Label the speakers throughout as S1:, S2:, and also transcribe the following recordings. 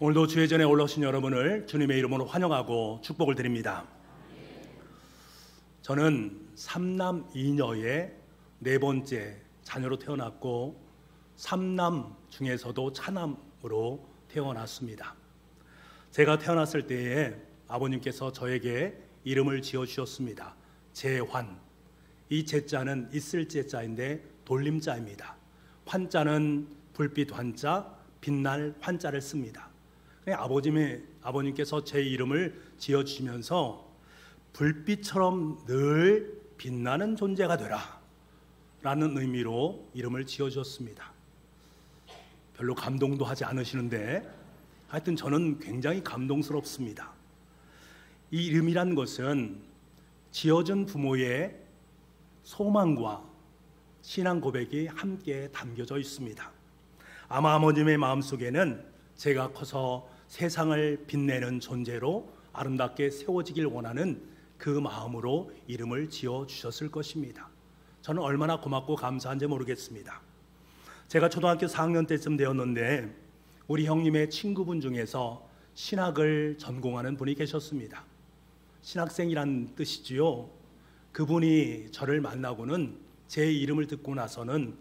S1: 오늘도 주의 전에 올라오신 여러분을 주님의 이름으로 환영하고 축복을 드립니다. 저는 3남 2녀의 네 번째 자녀로 태어났고 3남 중에서도 차남으로 태어났습니다. 제가 태어났을 때에 아버님께서 저에게 이름을 지어주셨습니다. 재환. 이 제자는 있을 제자인데 돌림자입니다. 환자는 불빛 환자, 빛날 환자를 씁니다. 아버님께서 제 이름을 지어주시면서 불빛처럼 늘 빛나는 존재가 되라 라는 의미로 이름을 지어주셨습니다. 별로 감동도 하지 않으시는데 하여튼 저는 굉장히 감동스럽습니다. 이 이름이란 것은 지어준 부모의 소망과 신앙 고백이 함께 담겨져 있습니다. 아마 아버님의 마음속에는 제가 커서 세상을 빛내는 존재로 아름답게 세워지길 원하는 그 마음으로 이름을 지어주셨을 것입니다. 저는 얼마나 고맙고 감사한지 모르겠습니다. 제가 초등학교 4학년 때쯤 되었는데 우리 형님의 친구분 중에서 신학을 전공하는 분이 계셨습니다. 신학생이란 뜻이지요. 그분이 저를 만나고는 제 이름을 듣고 나서는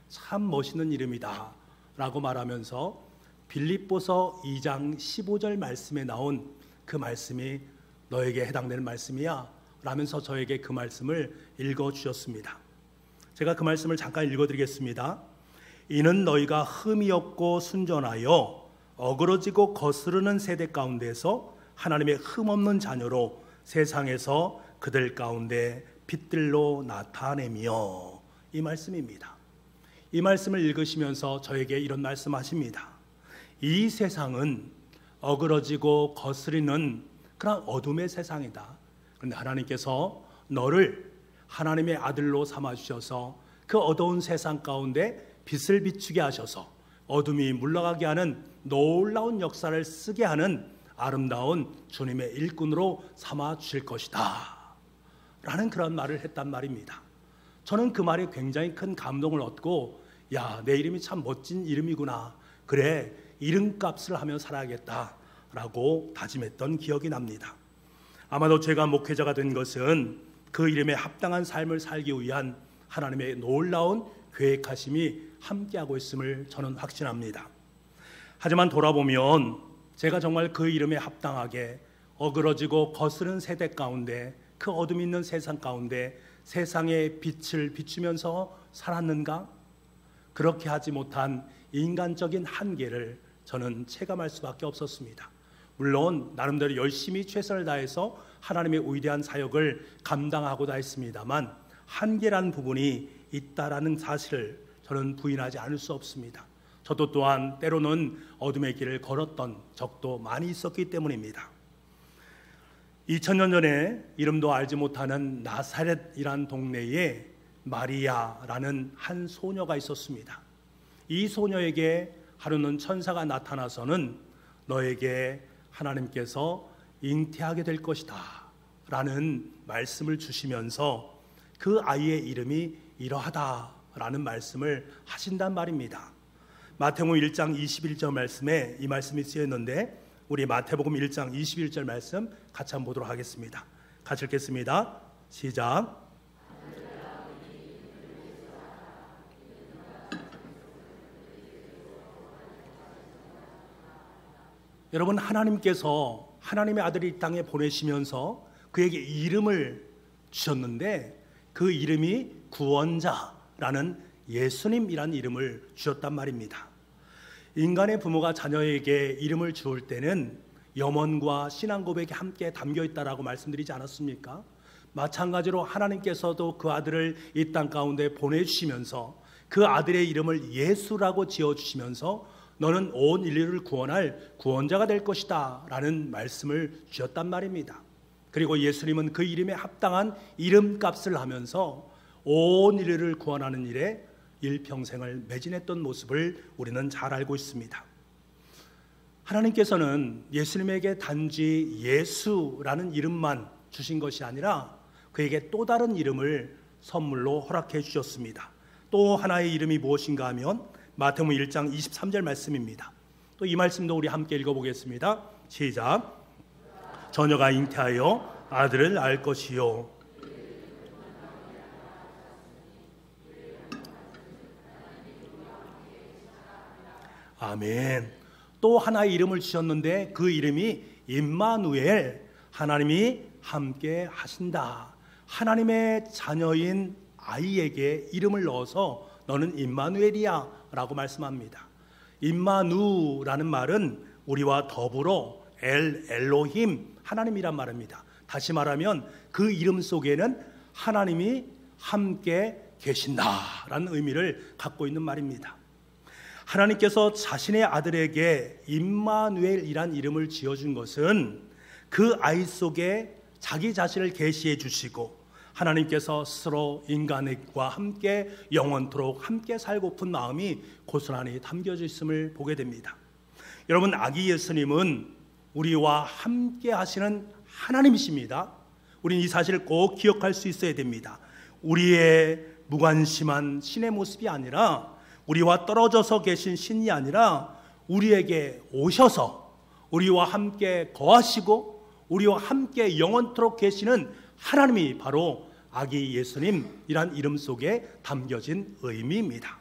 S1: 참 멋있는 이름이다 라고 말하면서 빌립보서 2장 15절 말씀에 나온 그 말씀이 너에게 해당되는 말씀이야 라면서 저에게 그 말씀을 읽어주셨습니다. 제가 그 말씀을 잠깐 읽어드리겠습니다. 이는 너희가 흠이 없고 순전하여 어그러지고 거스르는 세대 가운데서 하나님의 흠 없는 자녀로 세상에서 그들 가운데 빛들로 나타내며, 이 말씀입니다. 이 말씀을 읽으시면서 저에게 이런 말씀하십니다. 이 세상은 어그러지고 거스리는 그런 어둠의 세상이다. 그런데 하나님께서 너를 하나님의 아들로 삼아주셔서 그 어두운 세상 가운데 빛을 비추게 하셔서 어둠이 물러가게 하는 놀라운 역사를 쓰게 하는 아름다운 주님의 일꾼으로 삼아주실 것이다 라는 그런 말을 했단 말입니다. 저는 그 말에 굉장히 큰 감동을 얻고, 야, 내 이름이 참 멋진 이름이구나, 그래 이름값을 하며 살아야겠다 라고 다짐했던 기억이 납니다. 아마도 제가 목회자가 된 것은 그 이름에 합당한 삶을 살기 위한 하나님의 놀라운 계획하심이 함께하고 있음을 저는 확신합니다. 하지만 돌아보면 제가 정말 그 이름에 합당하게 어그러지고 거스른 세대 가운데, 그 어둠 있는 세상 가운데 세상의 빛을 비추면서 살았는가? 그렇게 하지 못한 인간적인 한계를 저는 체감할 수밖에 없었습니다. 물론 나름대로 열심히 최선을 다해서 하나님의 위대한 사역을 감당하고다 했습니다만 한계라는 부분이 있다라는 사실을 저는 부인하지 않을 수 없습니다. 저도 또한 때로는 어둠의 길을 걸었던 적도 많이 있었기 때문입니다. 2000년 전에 이름도 알지 못하는 나사렛이란 동네에 마리아라는 한 소녀가 있었습니다. 이 소녀에게 하루는 천사가 나타나서는 너에게 하나님께서 잉태하게 될 것이다 라는 말씀을 주시면서 그 아이의 이름이 이러하다 라는 말씀을 하신단 말입니다. 마태복음 1장 21절 말씀에 이 말씀이 쓰여있는데 우리 마태복음 1장 21절 말씀 같이 한번 보도록 하겠습니다. 같이 읽겠습니다. 시작. 여러분, 하나님께서 하나님의 아들을 이 땅에 보내시면서 그에게 이름을 주셨는데 그 이름이 구원자라는 예수님이라는 이름을 주셨단 말입니다. 인간의 부모가 자녀에게 이름을 지을 때는 염원과 신앙 고백이 함께 담겨 있다라고 말씀드리지 않았습니까? 마찬가지로 하나님께서도 그 아들을 이 땅 가운데 보내주시면서 그 아들의 이름을 예수라고 지어주시면서 너는 온 인류를 구원할 구원자가 될 것이다 라는 말씀을 주셨단 말입니다. 그리고 예수님은 그 이름에 합당한 이름값을 하면서 온 인류를 구원하는 일에 일평생을 매진했던 모습을 우리는 잘 알고 있습니다. 하나님께서는 예수님에게 단지 예수라는 이름만 주신 것이 아니라 그에게 또 다른 이름을 선물로 허락해 주셨습니다. 또 하나의 이름이 무엇인가 하면 마태복음 1장 23절 말씀입니다. 또 이 말씀도 우리 함께 읽어보겠습니다. 시작. 처녀가 잉태하여 아들을 낳을 것이요. 아멘. 또 하나의 이름을 주셨는데 그 이름이 임마누엘, 하나님이 함께 하신다. 하나님의 자녀인 아이에게 이름을 넣어서 너는 임마누엘이야 라고 말씀합니다. 임마누라는 말은 우리와 더불어 엘로힘, 하나님이란 말입니다. 다시 말하면 그 이름 속에는 하나님이 함께 계신다라는 의미를 갖고 있는 말입니다. 하나님께서 자신의 아들에게 임마누엘이란 이름을 지어준 것은 그 아이 속에 자기 자신을 계시해 주시고 하나님께서 스스로 인간과 함께 영원토록 함께 살고픈 마음이 고스란히 담겨져 있음을 보게 됩니다. 여러분, 아기 예수님은 우리와 함께 하시는 하나님이십니다. 우리는 이 사실을 꼭 기억할 수 있어야 됩니다. 우리의 무관심한 신의 모습이 아니라, 우리와 떨어져서 계신 신이 아니라 우리에게 오셔서 우리와 함께 거하시고 우리와 함께 영원토록 계시는 하나님이 바로 아기 예수님이란 이름 속에 담겨진 의미입니다.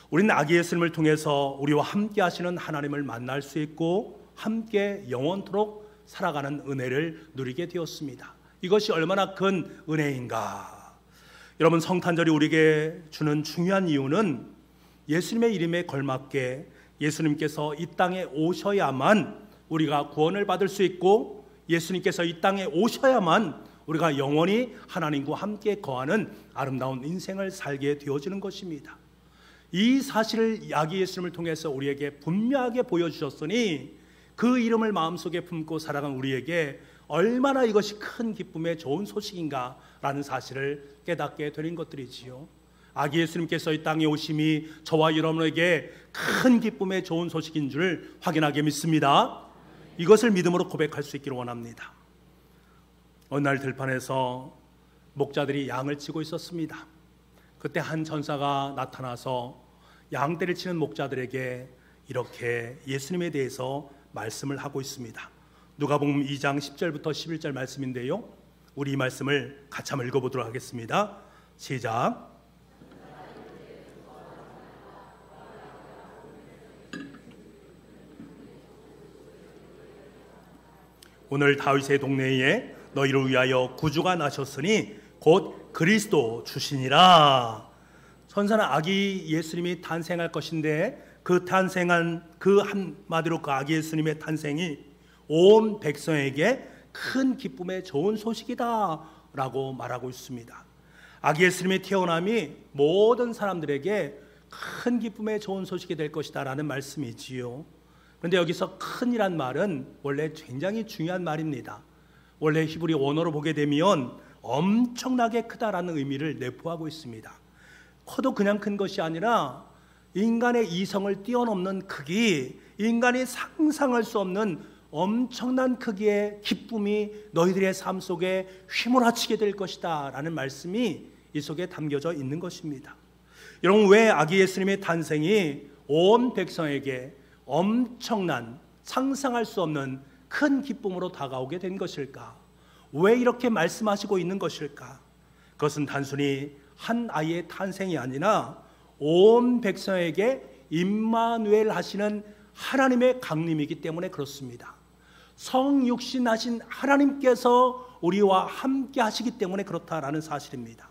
S1: 우리는 아기 예수님을 통해서 우리와 함께 하시는 하나님을 만날 수 있고 함께 영원토록 살아가는 은혜를 누리게 되었습니다. 이것이 얼마나 큰 은혜인가. 여러분, 성탄절이 우리에게 주는 중요한 이유는 예수님의 이름에 걸맞게 예수님께서 이 땅에 오셔야만 우리가 구원을 받을 수 있고, 예수님께서 이 땅에 오셔야만 우리가 영원히 하나님과 함께 거하는 아름다운 인생을 살게 되어지는 것입니다. 이 사실을 아기 예수님을 통해서 우리에게 분명하게 보여주셨으니 그 이름을 마음속에 품고 살아간 우리에게 얼마나 이것이 큰 기쁨의 좋은 소식인가라는 사실을 깨닫게 되는 것들이지요. 아기 예수님께서 이 땅에 오심이 저와 여러분에게 큰 기쁨의 좋은 소식인 줄 확인하게 믿습니다. 이것을 믿음으로 고백할 수 있기를 원합니다. 어느 날 들판에서 목자들이 양을 치고 있었습니다. 그때 한 전사가 나타나서 양떼를 치는 목자들에게 이렇게 예수님에 대해서 말씀을 하고 있습니다. 누가복음 2장 10절부터 11절 말씀인데요, 우리 이 말씀을 같이 한번 읽어보도록 하겠습니다. 시작. 오늘 다윗의 동네에 너희를 위하여 구주가 나셨으니 곧 그리스도 주시니라. 선사는 아기 예수님이 탄생할 것인데 그 탄생한 그 한마디로 그 아기 예수님의 탄생이 온 백성에게 큰 기쁨의 좋은 소식이다 라고 말하고 있습니다. 아기 예수님의 태어남이 모든 사람들에게 큰 기쁨의 좋은 소식이 될 것이다 라는 말씀이지요. 그런데 여기서 큰이란 말은 원래 굉장히 중요한 말입니다. 원래 히브리 원어로 보게 되면 엄청나게 크다라는 의미를 내포하고 있습니다. 커도 그냥 큰 것이 아니라 인간의 이성을 뛰어넘는 크기, 인간이 상상할 수 없는 엄청난 크기의 기쁨이 너희들의 삶 속에 휘몰아치게 될 것이다 라는 말씀이 이 속에 담겨져 있는 것입니다. 여러분, 왜 아기 예수님의 탄생이 온 백성에게 엄청난 상상할 수 없는 큰 기쁨으로 다가오게 된 것일까? 왜 이렇게 말씀하시고 있는 것일까? 그것은 단순히 한 아이의 탄생이 아니라 온 백성에게 임마누엘 하시는 하나님의 강림이기 때문에 그렇습니다. 성육신 하신 하나님께서 우리와 함께 하시기 때문에 그렇다라는 사실입니다.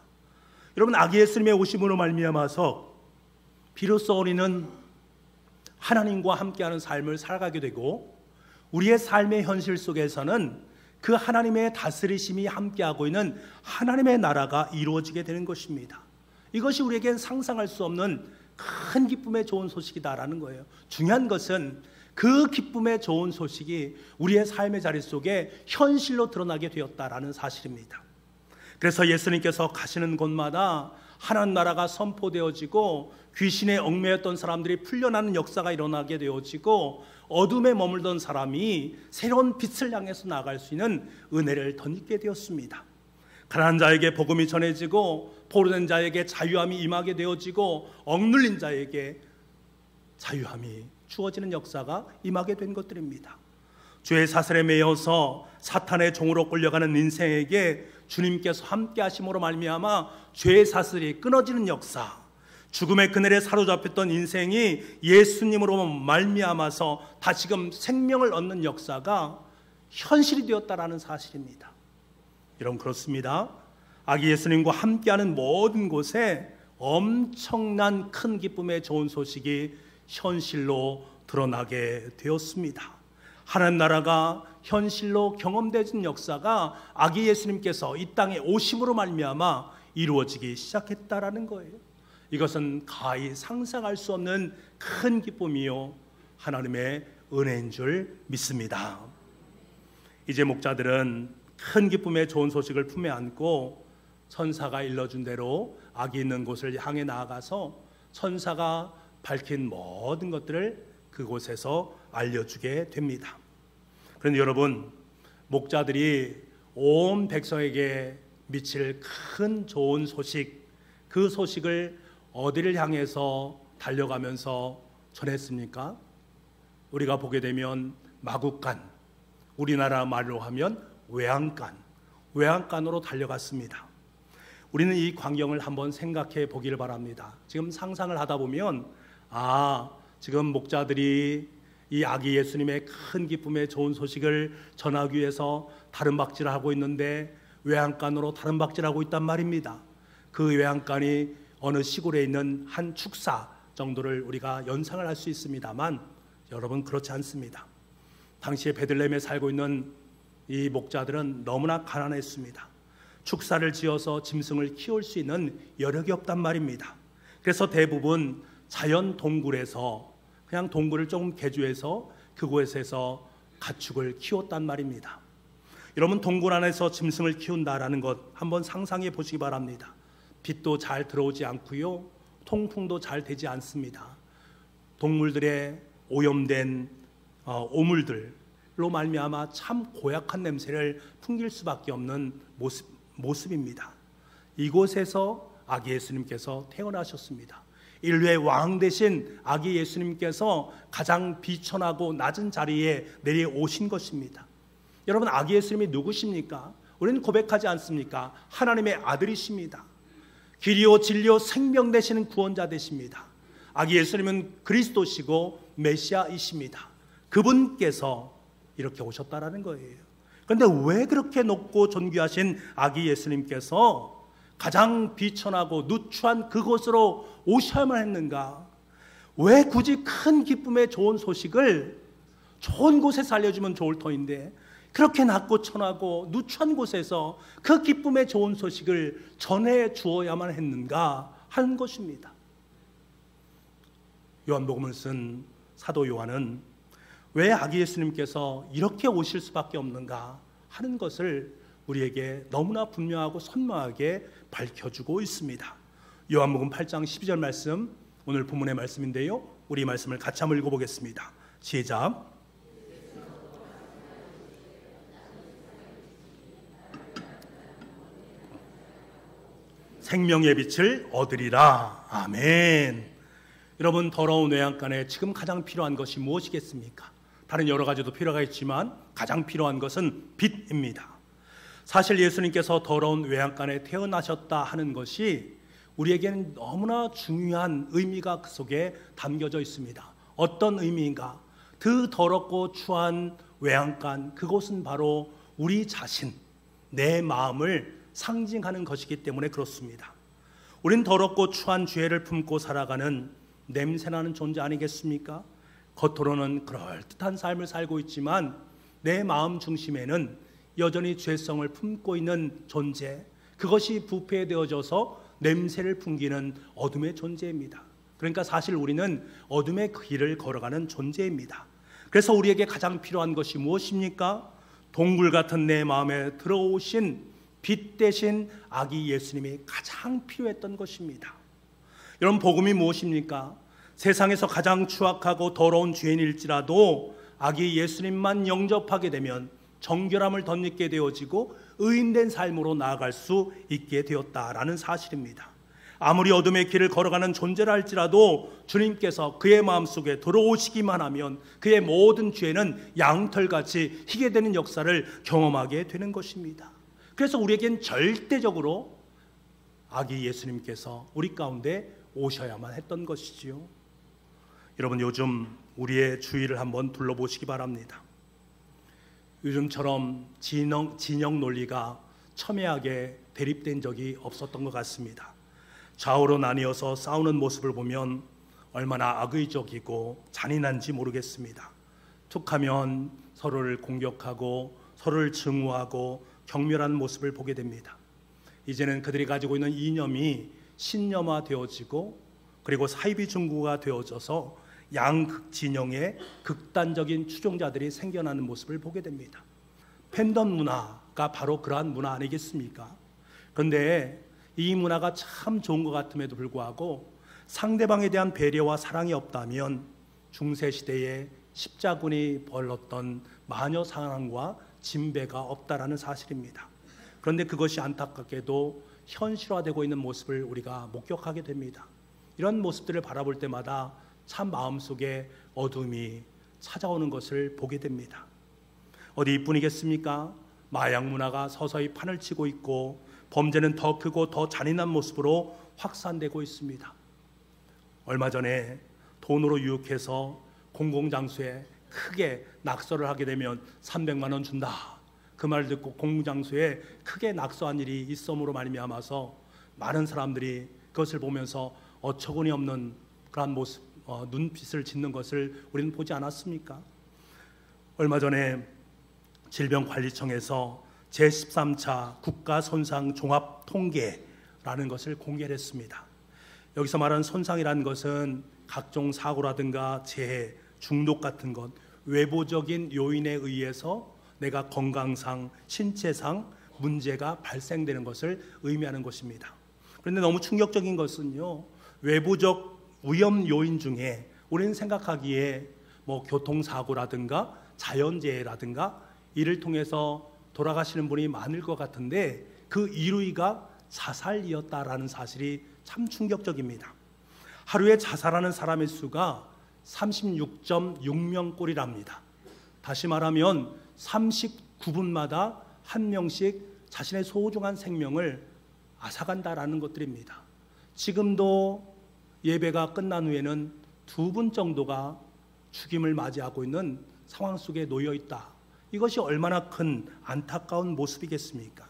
S1: 여러분, 아기 예수님의 오심으로 말미암아서 비로소 우리는 하나님과 함께하는 삶을 살아가게 되고, 우리의 삶의 현실 속에서는 그 하나님의 다스리심이 함께하고 있는 하나님의 나라가 이루어지게 되는 것입니다. 이것이 우리에겐 상상할 수 없는 큰 기쁨의 좋은 소식이다라는 거예요. 중요한 것은 그 기쁨의 좋은 소식이 우리의 삶의 자리 속에 현실로 드러나게 되었다라는 사실입니다. 그래서 예수님께서 가시는 곳마다 하나님 나라가 선포되어지고, 귀신에 얽매였던 사람들이 풀려나는 역사가 일어나게 되어지고, 어둠에 머물던 사람이 새로운 빛을 향해서 나아갈 수 있는 은혜를 덧입게 되었습니다. 가난한 자에게 복음이 전해지고, 포로된 자에게 자유함이 임하게 되어지고, 억눌린 자에게 자유함이 주어지는 역사가 임하게 된 것들입니다. 죄의 사슬에 매여서 사탄의 종으로 끌려가는 인생에게 주님께서 함께 하심으로 말미암아 죄의 사슬이 끊어지는 역사, 죽음의 그늘에 사로잡혔던 인생이 예수님으로 말미암아서 다시금 생명을 얻는 역사가 현실이 되었다라는 사실입니다. 여러분, 그렇습니다. 아기 예수님과 함께하는 모든 곳에 엄청난 큰 기쁨의 좋은 소식이 현실로 드러나게 되었습니다. 하나님 나라가 현실로 경험되는 역사가 아기 예수님께서 이 땅에 오심으로 말미암아 이루어지기 시작했다라는 거예요. 이것은 가히 상상할 수 없는 큰 기쁨이요 하나님의 은혜인 줄 믿습니다. 이제 목자들은 큰 기쁨의 좋은 소식을 품에 안고 천사가 일러준 대로 아기 있는 곳을 향해 나아가서 천사가 밝힌 모든 것들을 그곳에서 알려주게 됩니다. 그런데 여러분, 목자들이 온 백성에게 미칠 큰 좋은 소식, 그 소식을 어디를 향해서 달려가면서 전했습니까? 우리가 보게 되면 마국간, 우리나라 말로 하면 외양간으로 달려갔습니다. 우리는 이 광경을 한번 생각해 보기를 바랍니다. 지금 상상을 하다 보면 지금 목자들이 이 아기 예수님의 큰 기쁨의 좋은 소식을 전하기 위해서 다름박질을 하고 있는데 외양간으로 다름박질하고 있단 말입니다. 그 외양간이 어느 시골에 있는 한 축사 정도를 우리가 연상을 할 수 있습니다만 여러분, 그렇지 않습니다. 당시에 베들레헴에 살고 있는 이 목자들은 너무나 가난했습니다. 축사를 지어서 짐승을 키울 수 있는 여력이 없단 말입니다. 그래서 대부분 자연 동굴에서 그냥 동굴을 조금 개조해서 그곳에서 가축을 키웠단 말입니다. 여러분, 동굴 안에서 짐승을 키운다라는 것 한번 상상해 보시기 바랍니다. 빛도 잘 들어오지 않고요, 통풍도 잘 되지 않습니다. 동물들의 오염된 오물들로 말미암아 참 고약한 냄새를 풍길 수밖에 없는 모습입니다. 이곳에서 아기 예수님께서 태어나셨습니다. 인류의 왕 되신 아기 예수님께서 가장 비천하고 낮은 자리에 내려오신 것입니다. 여러분, 아기 예수님이 누구십니까? 우리는 고백하지 않습니까? 하나님의 아들이십니다. 길이요 진리요 생명 되시는 구원자 되십니다. 아기 예수님은 그리스도시고 메시아이십니다. 그분께서 이렇게 오셨다라는 거예요. 그런데 왜 그렇게 높고 존귀하신 아기 예수님께서 가장 비천하고 누추한 그곳으로 오셔야만 했는가? 왜 굳이 큰 기쁨의 좋은 소식을 좋은 곳에서 알려주면 좋을 터인데 그렇게 낮고 천하고 누추한 곳에서 그 기쁨의 좋은 소식을 전해 주어야만 했는가 하는 것입니다. 요한복음을 쓴 사도 요한은 왜 아기 예수님께서 이렇게 오실 수밖에 없는가 하는 것을 우리에게 너무나 분명하고 선명하게 밝혀주고 있습니다. 요한복음 8장 12절 말씀, 오늘 본문의 말씀인데요, 우리 말씀을 같이 한번 읽어보겠습니다. 시작. 생명의 빛을 얻으리라. 아멘. 여러분, 더러운 외양간에 지금 가장 필요한 것이 무엇이겠습니까? 다른 여러 가지도 필요가 있지만 가장 필요한 것은 빛입니다. 사실 예수님께서 더러운 외양간에 태어나셨다 하는 것이 우리에게는 너무나 중요한 의미가 그 속에 담겨져 있습니다. 어떤 의미인가? 그 더럽고 추한 외양간, 그곳은 바로 우리 자신, 내 마음을 상징하는 것이기 때문에 그렇습니다. 우린 더럽고 추한 죄를 품고 살아가는 냄새나는 존재 아니겠습니까? 겉으로는 그럴듯한 삶을 살고 있지만 내 마음 중심에는 여전히 죄성을 품고 있는 존재, 그것이 부패되어져서 냄새를 풍기는 어둠의 존재입니다. 그러니까 사실 우리는 어둠의 길을 걸어가는 존재입니다. 그래서 우리에게 가장 필요한 것이 무엇입니까? 동굴 같은 내 마음에 들어오신 빛 대신 아기 예수님이 가장 필요했던 것입니다. 여러분, 복음이 무엇입니까? 세상에서 가장 추악하고 더러운 죄인일지라도 아기 예수님만 영접하게 되면 정결함을 덧입게 되어지고 의인된 삶으로 나아갈 수 있게 되었다라는 사실입니다. 아무리 어둠의 길을 걸어가는 존재라 할지라도 주님께서 그의 마음속에 들어오시기만 하면 그의 모든 죄는 양털같이 희게 되는 역사를 경험하게 되는 것입니다. 그래서 우리에겐 절대적으로 아기 예수님께서 우리 가운데 오셔야만 했던 것이지요. 여러분, 요즘 우리의 주위를 한번 둘러보시기 바랍니다. 요즘처럼 진영 논리가 첨예하게 대립된 적이 없었던 것 같습니다. 좌우로 나뉘어서 싸우는 모습을 보면 얼마나 악의적이고 잔인한지 모르겠습니다. 툭하면 서로를 공격하고 서로를 증오하고 경멸하는 모습을 보게 됩니다. 이제는 그들이 가지고 있는 이념이 신념화되어지고 그리고 사이비중구가 되어져서 양극 진영의 극단적인 추종자들이 생겨나는 모습을 보게 됩니다. 팬덤 문화가 바로 그러한 문화 아니겠습니까? 그런데 이 문화가 참 좋은 것 같음에도 불구하고 상대방에 대한 배려와 사랑이 없다면 중세시대에 십자군이 벌였던 마녀 사랑과 진배가 없다라는 사실입니다. 그런데 그것이 안타깝게도 현실화되고 있는 모습을 우리가 목격하게 됩니다. 이런 모습들을 바라볼 때마다 참 마음속에 어둠이 찾아오는 것을 보게 됩니다. 어디 이뿐이겠습니까? 마약 문화가 서서히 판을 치고 있고 범죄는 더 크고 더 잔인한 모습으로 확산되고 있습니다. 얼마 전에 돈으로 유혹해서 공공장소에 크게 낙서를 하게 되면 300만 원 준다. 그 말을 듣고 공공장소에 크게 낙서한 일이 있음으로 말미암아서 많은 사람들이 그것을 보면서 어처구니 없는 그런 모습, 눈빛을 짓는 것을 우리는 보지 않았습니까? 얼마 전에 질병관리청에서 제13차 국가손상종합통계라는 것을 공개를 했습니다. 여기서 말하는 손상이라는 것은 각종 사고라든가 재해, 중독 같은 것, 외부적인 요인에 의해서 내가 건강상, 신체상 문제가 발생되는 것을 의미하는 것입니다. 그런데 너무 충격적인 것은요, 외부적 위험 요인 중에 우리는 생각하기에 교통사고라든가 자연재해라든가 이를 통해서 돌아가시는 분이 많을 것 같은데 그 1위가 자살이었다라는 사실이 참 충격적입니다. 하루에 자살하는 사람의 수가 36.6명꼴이랍니다. 다시 말하면 39분마다 한 명씩 자신의 소중한 생명을 앗아간다라는 것들입니다. 지금도 예배가 끝난 후에는 2분 정도가 죽임을 맞이하고 있는 상황 속에 놓여 있다. 이것이 얼마나 큰 안타까운 모습이겠습니까?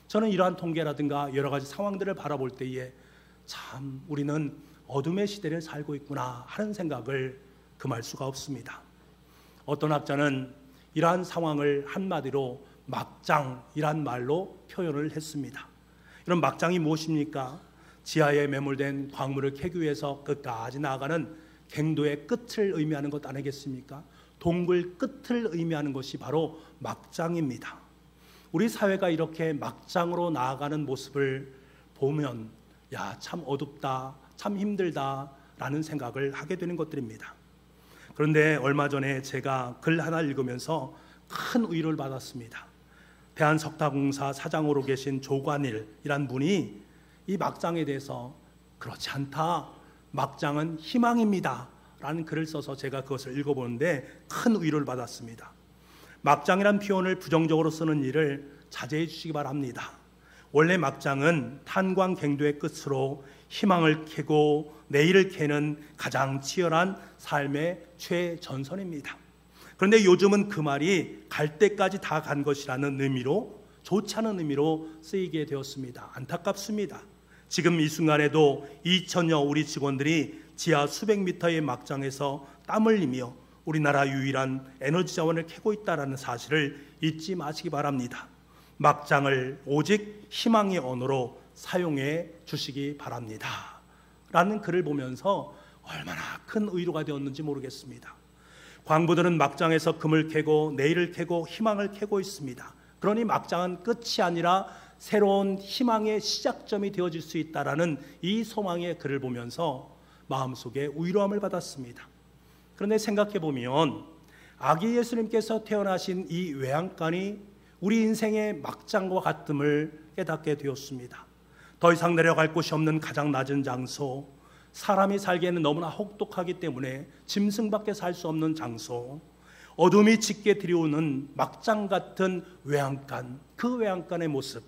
S1: 저는 이러한 통계라든가 여러 가지 상황들을 바라볼 때에 참 우리는 어둠의 시대를 살고 있구나 하는 생각을 금할 수가 없습니다. 어떤 학자는 이러한 상황을 한마디로 막장이란 말로 표현을 했습니다. 이런 막장이 무엇입니까? 지하에 매몰된 광물을 캐기 위해서 끝까지 나아가는 갱도의 끝을 의미하는 것 아니겠습니까? 동굴 끝을 의미하는 것이 바로 막장입니다. 우리 사회가 이렇게 막장으로 나아가는 모습을 보면 참 어둡다, 참 힘들다라는 생각을 하게 되는 것들입니다. 그런데 얼마 전에 제가 글 하나 읽으면서 큰 위로를 받았습니다. 대한석탄공사 사장으로 계신 조관일이란 분이 이 막장에 대해서 그렇지 않다, 막장은 희망입니다 라는 글을 써서 제가 그것을 읽어보는데 큰 위로를 받았습니다. 막장이란 표현을 부정적으로 쓰는 일을 자제해 주시기 바랍니다. 원래 막장은 탄광갱도의 끝으로 희망을 캐고 내일을 캐는 가장 치열한 삶의 최전선입니다. 그런데 요즘은 그 말이 갈 때까지 다 간 것이라는 의미로, 좋지 않은 의미로 쓰이게 되었습니다. 안타깝습니다. 지금 이 순간에도 2천여 우리 직원들이 지하 수백 미터의 막장에서 땀을 흘리며 우리나라 유일한 에너지 자원을 캐고 있다는 사실을 잊지 마시기 바랍니다. 막장을 오직 희망의 언어로 사용해 주시기 바랍니다 라는 글을 보면서 얼마나 큰 위로가 되었는지 모르겠습니다. 광부들은 막장에서 금을 캐고 내일을 캐고 희망을 캐고 있습니다. 그러니 막장은 끝이 아니라 새로운 희망의 시작점이 되어질 수 있다라는 이 소망의 글을 보면서 마음속에 위로함을 받았습니다. 그런데 생각해 보면 아기 예수님께서 태어나신 이 외양간이 우리 인생의 막장과 같음을 깨닫게 되었습니다. 더 이상 내려갈 곳이 없는 가장 낮은 장소, 사람이 살기에는 너무나 혹독하기 때문에 짐승밖에 살 수 없는 장소, 어둠이 짙게 들이오는 막장 같은 외양간, 그 외양간의 모습.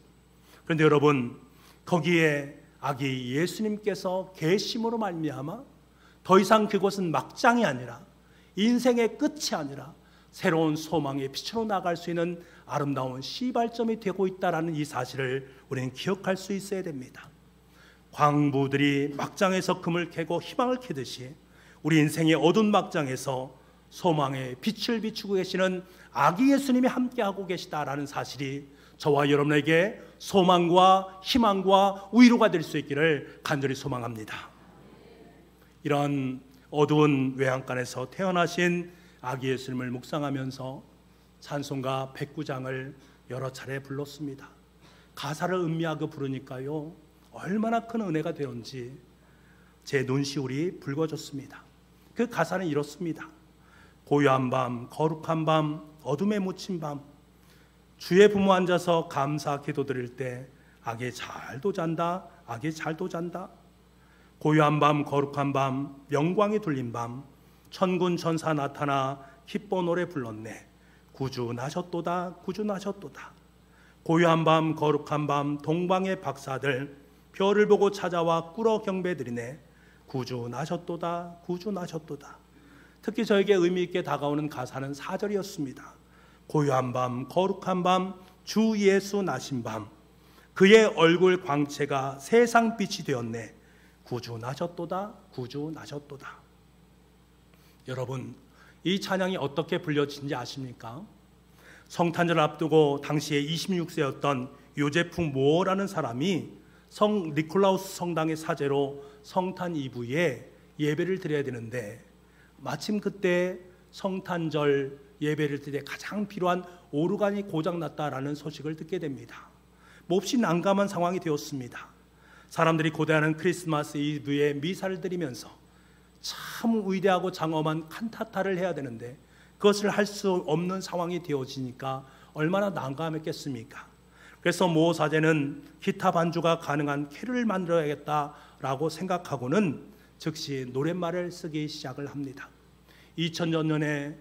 S1: 그런데 여러분, 거기에 아기 예수님께서 계심으로 말미암아 더 이상 그곳은 막장이 아니라, 인생의 끝이 아니라 새로운 소망의 빛으로 나갈 수 있는 아름다운 시발점이 되고 있다는 이 사실을 우리는 기억할 수 있어야 됩니다. 광부들이 막장에서 금을 캐고 희망을 캐듯이 우리 인생의 어두운 막장에서 소망의 빛을 비추고 계시는 아기 예수님이 함께하고 계시다라는 사실이 저와 여러분에게 소망과 희망과 위로가 될 수 있기를 간절히 소망합니다. 이런 어두운 외양간에서 태어나신 아기 예수님을 묵상하면서 찬송가 109장을 여러 차례 불렀습니다. 가사를 음미하고 부르니까요, 얼마나 큰 은혜가 되었는지 제 눈시울이 붉어졌습니다. 그 가사는 이렇습니다. 고요한 밤, 거룩한 밤, 어둠에 묻힌 밤, 주의 부모 앉아서 감사 기도 드릴 때 아기 잘도 잔다, 아기 잘도 잔다. 고요한 밤, 거룩한 밤, 영광이 둘린 밤, 천군 천사 나타나 기뻐 노래 불렀네. 구주 나셨도다, 구주 나셨도다. 고요한 밤, 거룩한 밤, 동방의 박사들 별을 보고 찾아와 꿇어 경배드리네. 구주 나셨도다, 구주 나셨도다. 특히 저에게 의미 있게 다가오는 가사는 4절이었습니다. 고요한 밤, 거룩한 밤, 주 예수 나신 밤, 그의 얼굴 광채가 세상 빛이 되었네. 구주 나셨도다, 구주 나셨도다. 여러분, 이 찬양이 어떻게 불려진지 아십니까? 성탄절 앞두고 당시에 26세였던 요제프 모어라는 사람이 성 니콜라우스 성당의 사제로 성탄 이브에 예배를 드려야 되는데, 마침 그때 성탄절 예배를 드릴 때 가장 필요한 오르간이 고장났다라는 소식을 듣게 됩니다. 몹시 난감한 상황이 되었습니다. 사람들이 고대하는 크리스마스 이브에 미사를 드리면서 참 위대하고 장엄한 칸타타를 해야 되는데 그것을 할 수 없는 상황이 되어지니까 얼마나 난감했겠습니까? 그래서 모 사제는 기타 반주가 가능한 캐롤을 만들어야겠다라고 생각하고는 즉시 노랫말을 쓰기 시작을 합니다. 2000년 전에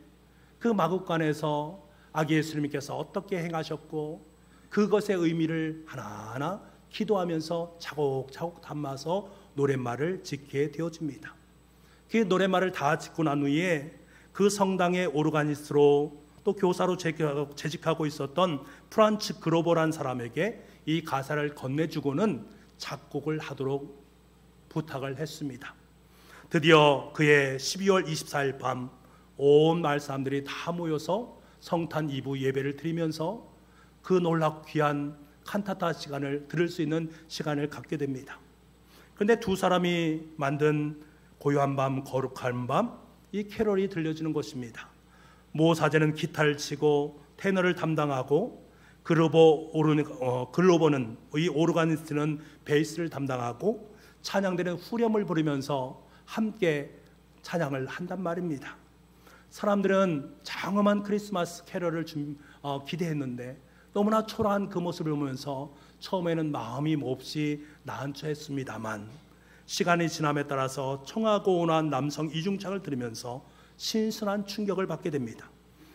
S1: 그 마국간에서 아기 예수님께서 어떻게 행하셨고 그것의 의미를 하나하나 기도하면서 차곡차곡 담아서 노랫말을 짓게 되어집니다. 그 노랫말을 다 짓고 난 후에 그 성당의 오르가니스트로 또 교사로 재직하고 있었던 프란츠 그로버란 사람에게 이 가사를 건네주고는 작곡을 하도록 부탁을 했습니다. 드디어 그의 12월 24일 밤 온 마을 사람들이 다 모여서 성탄 이브 예배를 드리면서 그 놀랍고 귀한 칸타타 시간을 들을 수 있는 시간을 갖게 됩니다. 그런데 두 사람이 만든 고요한 밤, 거룩한 밤, 이 캐롤이 들려지는 것입니다. 모 사제는 기타를 치고 테너를 담당하고 글로버는 이 오르가니스트는 베이스를 담당하고 찬양되는 후렴을 부르면서 함께 찬양을 한단 말입니다. 사람들은 장엄한 크리스마스 캐럴을 기대했는데 너무나 초라한 그 모습을 보면서 처음에는 마음이 몹시 난처했습니다만 시간이 지남에 따라서 청하고 온화한 남성 이중창을 들으면서 신선한 충격을 받게 됩니다.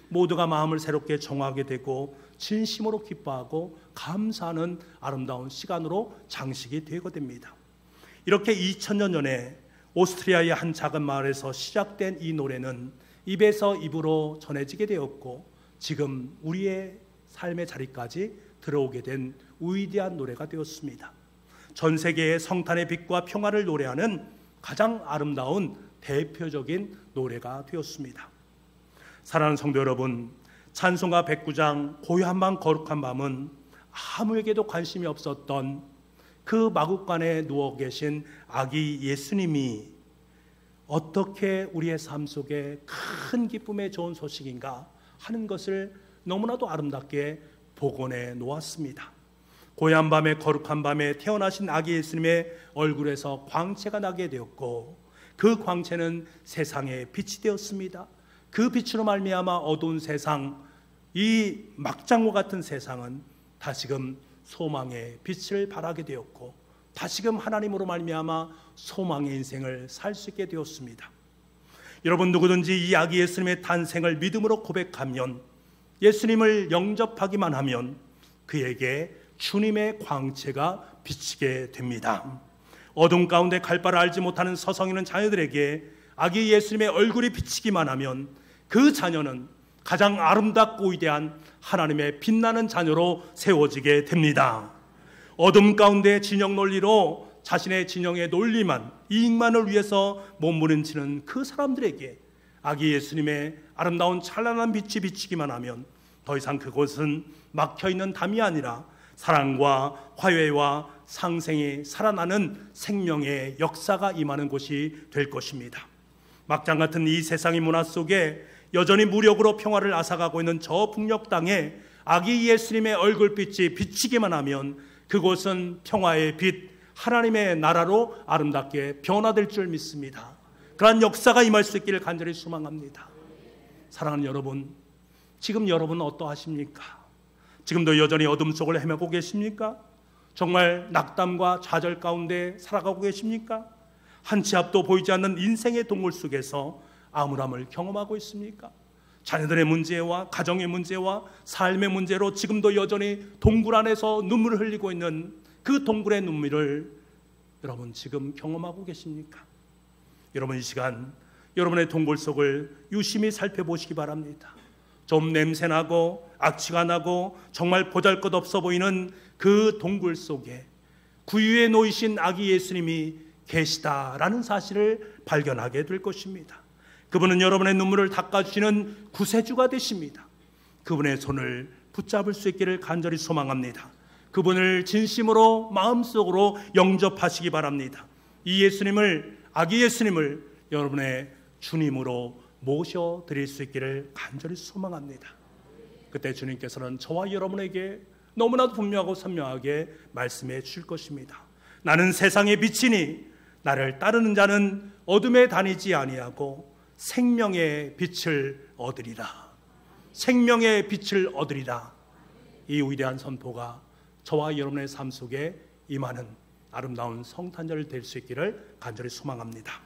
S1: 모두가 마음을 새롭게 정하게 되고 진심으로 기뻐하고 감사하는 아름다운 시간으로 장식이 되게 됩니다. 이렇게 2000년 전에 오스트리아의 한 작은 마을에서 시작된 이 노래는 입에서 입으로 전해지게 되었고 지금 우리의 삶의 자리까지 들어오게 된 위대한 노래가 되었습니다. 전 세계의 성탄의 빛과 평화를 노래하는 가장 아름다운 대표적인 노래가 되었습니다. 사랑하는 성도 여러분, 찬송가 109장 고요한 밤 거룩한 밤은 아무에게도 관심이 없었던 그 마국간에 누워 계신 아기 예수님이 어떻게 우리의 삶 속에 큰 기쁨의 좋은 소식인가 하는 것을 너무나도 아름답게 복원해 놓았습니다. 고요한 밤에 거룩한 밤에 태어나신 아기 예수님의 얼굴에서 광채가 나게 되었고 그 광채는 세상의 빛이 되었습니다. 그 빛으로 말미암아 어두운 세상, 이 막장과 같은 세상은 다시금 소망의 빛을 발하게 되었고 다시금 하나님으로 말미암아 소망의 인생을 살 수 있게 되었습니다. 여러분, 누구든지 이 아기 예수님의 탄생을 믿음으로 고백하면, 예수님을 영접하기만 하면 그에게 주님의 광채가 비치게 됩니다. 어둠 가운데 갈 바를 알지 못하는 서성이는 자녀들에게 아기 예수님의 얼굴이 비치기만 하면 그 자녀는 가장 아름답고 위대한 하나님의 빛나는 자녀로 세워지게 됩니다. 어둠 가운데 진영 논리로 자신의 진영의 논리만, 이익만을 위해서 몸부림치는 그 사람들에게 아기 예수님의 아름다운 찬란한 빛이 비치기만 하면 더 이상 그곳은 막혀있는 담이 아니라 사랑과 화해와 상생이 살아나는 생명의 역사가 임하는 곳이 될 것입니다. 막장 같은 이 세상의 문화 속에 여전히 무력으로 평화를 앗아가고 있는 저 북녘 땅에 아기 예수님의 얼굴빛이 비치기만 하면 그곳은 평화의 빛, 하나님의 나라로 아름답게 변화될 줄 믿습니다. 그러한 역사가 임할 수 있기를 간절히 소망합니다. 사랑하는 여러분, 지금 여러분은 어떠하십니까? 지금도 여전히 어둠 속을 헤매고 계십니까? 정말 낙담과 좌절 가운데 살아가고 계십니까? 한 치 앞도 보이지 않는 인생의 동굴 속에서 암울함을 경험하고 있습니까? 자녀들의 문제와 가정의 문제와 삶의 문제로 지금도 여전히 동굴 안에서 눈물을 흘리고 있는 그 동굴의 눈물을 여러분 지금 경험하고 계십니까? 여러분, 이 시간 여러분의 동굴 속을 유심히 살펴보시기 바랍니다. 좀 냄새나고 악취가 나고 정말 보잘것없어 보이는 그 동굴 속에 구유에 놓이신 아기 예수님이 계시다라는 사실을 발견하게 될 것입니다. 그분은 여러분의 눈물을 닦아주시는 구세주가 되십니다. 그분의 손을 붙잡을 수 있기를 간절히 소망합니다. 그분을 진심으로 마음속으로 영접하시기 바랍니다. 이 예수님을, 아기 예수님을 여러분의 주님으로 모셔드릴 수 있기를 간절히 소망합니다. 그때 주님께서는 저와 여러분에게 너무나도 분명하고 선명하게 말씀해 주실 것입니다. 나는 세상의 빛이니 나를 따르는 자는 어둠에 다니지 아니하고 생명의 빛을 얻으리라. 생명의 빛을 얻으리라. 이 위대한 선포가 저와 여러분의 삶 속에 임하는 아름다운 성탄절 될 수 있기를 간절히 소망합니다.